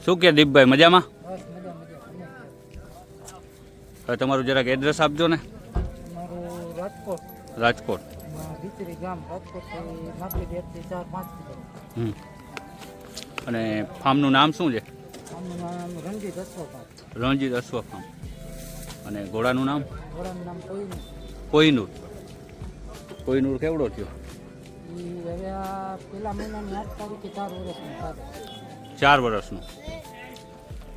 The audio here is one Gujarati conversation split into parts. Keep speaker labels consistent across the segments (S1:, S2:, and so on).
S1: શું કે દીપભાઈ મજામાં?
S2: બસ મજા મજા.
S1: હવે તમારું જરાક એડ્રેસ આપજો ને.
S2: મારું રાજકોટ.
S1: રાજકોટ.
S2: ભીતરી ગામ રાજકોટથી નાગરી ગેટથી 4-5 કિલોમીટર.
S1: અને ફાર્મનું નામ શું છે?
S2: આમનું નામ રણજીત અશ્વપાલ.
S1: રણજીત અશ્વ ફાર્મ. અને ઘોડાનું નામ?
S2: ઘોડાનું નામ કોઈનું.
S1: કોહિનૂર. કોહિનૂર કેવડો થયો?
S2: એ હવે આ પેલા મહિનાની 8 તારીખે 4 વર્ષનું થાય.
S1: 4 વર્ષનું.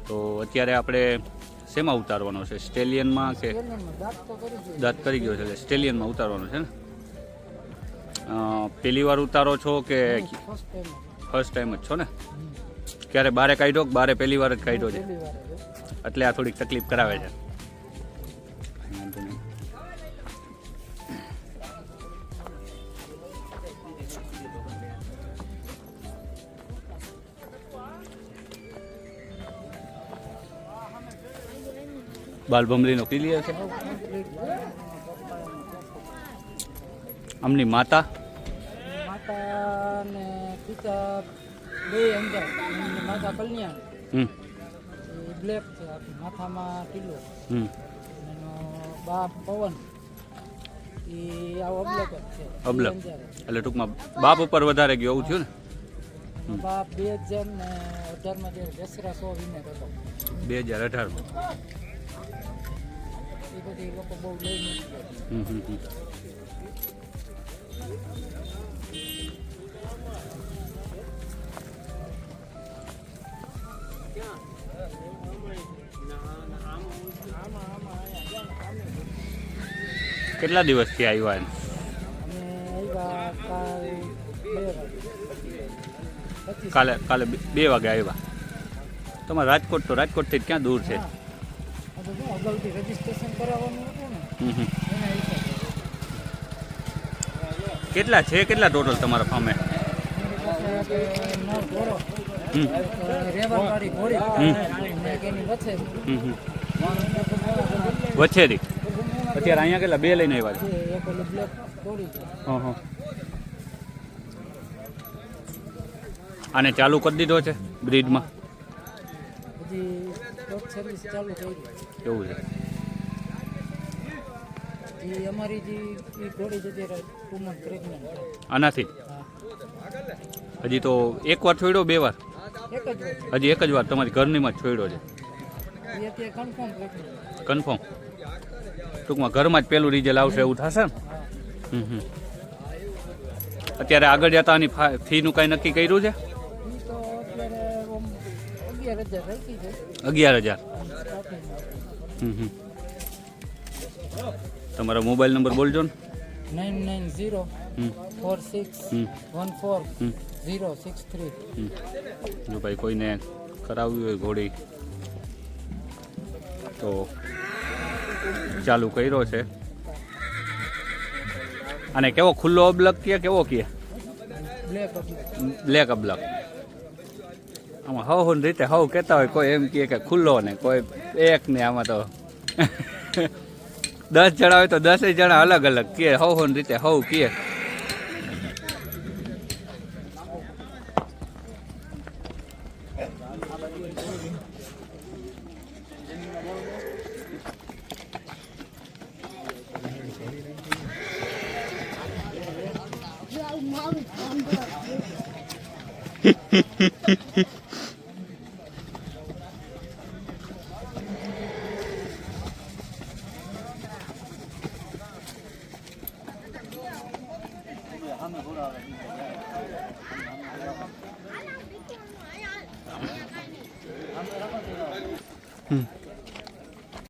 S1: તો અત્યારે આપણે શેમાં ઉતારવાનો છે? સ્ટેલિયનમાં કે?
S2: સ્ટેલિયનમાં દાંત તો કરી ગયો.
S1: દાંત કરી ગયો છે એટલે સ્ટેલિયનમાં ઉતારવાનો છે ને? પહેલી વાર ઉતારો છો કે
S2: ફર્સ્ટ ટાઈમ.
S1: ફર્સ્ટ ટાઈમ જ છો ને? ક્યારે બારે કાઢ્યો કે બારે પહેલી વાર જ કાઢ્યો છે?
S2: પહેલી વાર હવે.
S1: એટલે આ થોડીક તકલીફ કરાવે છે. બાલભમરીનો ક્લિયર છે. આમની માતા
S2: માતા ને પિતા બે અંદર. માતા કલ્યાણ
S1: હમ
S2: એ બ્લેક છે. આખી માથામાં ટીલો.
S1: હમ
S2: એનો બાપ પવન એ આવો અબલક જ છે.
S1: અબલક.
S2: ઈ અંજારે.
S1: એટલે ટૂંકમાં બાપ ઉપર વધારે ગયો એવું થયું ને?
S2: એનો બાપ 2000 ને 18 માં જ્યારે દસરા 100 વિને હતો.
S1: 2018માં.
S2: એ બધી લોકો બહુ લઈ નથી.
S1: હમ હમ હમ. કેટલા દિવસથી આવ્યા એને?
S2: અમે આવ્યા કાલ 2 વાગે.
S1: કાલે 2 વાગે આવ્યા. તમારે રાજકોટ તો રાજકોટથી જ ક્યાં દૂર છે?
S2: અગાઉથી રજીસ્ટ્રેશન કરાવવાનું હતું ને
S1: હમ હમ.
S2: એના હિસાબે.
S1: કેટલા છે કેટલા ટોટલ તમારા ફાર્મે?
S2: મારી પાસે નર ઘોડો,
S1: હમ
S2: રેવલવાળી ઘોડી ને એની વચ્ચે
S1: હમ હમ. વચ્ચેથી અત્યારે અહીંયા કેટલા 2 લઈને આવ્યા છે?
S2: એક ઓલી બ્લેક ઘોડી છે.
S1: હં હં. આને ચાલુ કરી દીધો છે બ્રીડમાં?
S2: હજી ડોગ સર્વિસ ચાલુ થઈ ગઈ.
S1: એવું છે.
S2: એ અમારી જે એ ઘોડી છે ત્યારે 2 મંથ પ્રેગ્નન્ટ છે.
S1: આનાથી
S2: હા.
S1: હજી તો 1 વાર છોડ્યો 2 વાર?
S2: એક જ વાત.
S1: હજી 1 જ વાર તમારી ઘરનીમાં જ છોડ્યો છે?
S2: એ અત્યારે કન્ફર્મ પ્રેગ્નન્ટ.
S1: કન્ફર્મ. ટૂંકમાં ઘરમાં જ પેલું રિઝલ્ટ આવશે એવું થશે ને?
S2: હા.
S1: હમ હમ. અત્યારે આગળ જતા આની ફીનું કાંઈ નક્કી કર્યું છે?
S2: એ તો અત્યારે 11,000 રાખી છે
S1: 11,000.
S2: સ્ટાર્ટિંગમાં.
S1: હમ હમ. તમારો મોબાઈલ નંબર બોલજો ને.
S2: 990
S1: હમ
S2: 46
S1: હમ
S2: 14
S1: હમ
S2: 063.
S1: હમ. જો ભાઈ કોઈને કરાવવી હોય ઘોડી તો ચાલુ કર્યો છે. અને કેવો ખુલ્લો અબલક કે કેવો કે?
S2: બ્લેક
S1: બ્લેક અબલક. આમાં હવ રીતે હવ કહેતા હોય, કોઈ એમ કહે કે ખુલ્લો ને કોઈ એક ને. આમાં તો 10 જણા હોય તો 10 જણા અલગ અલગ કે હવ રીતે હવ કે.